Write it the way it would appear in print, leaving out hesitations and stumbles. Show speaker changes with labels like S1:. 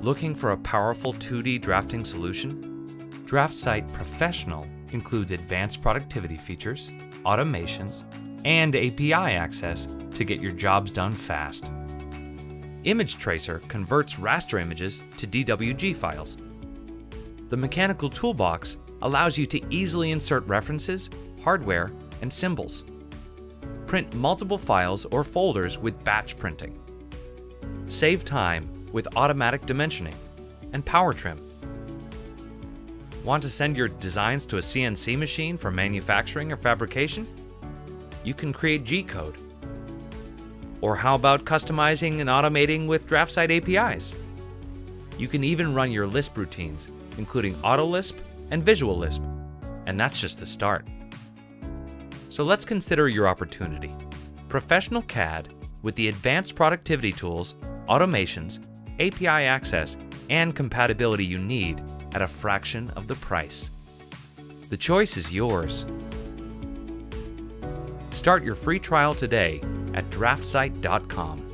S1: Looking for a powerful 2D drafting solution? Draftsight Professional includes advanced productivity features, automations, and API access to get your jobs done fast. Image Tracer converts raster images to DWG files. The Mechanical Toolbox allows you to easily insert references, hardware, and symbols. Print multiple files or folders with batch printing. Save time with automatic dimensioning and power trim. Want to send your designs to a CNC machine for manufacturing or fabrication? You can create G-code. Or how about customizing and automating with Draftsight APIs? You can even run your Lisp routines, including AutoLisp and Visual Lisp, and that's just the start. So let's consider your opportunity. Professional CAD with the advanced productivity tools, automations, API access, and compatibility you need at a fraction of the price. The choice is yours. Start your free trial today at draftsight.com.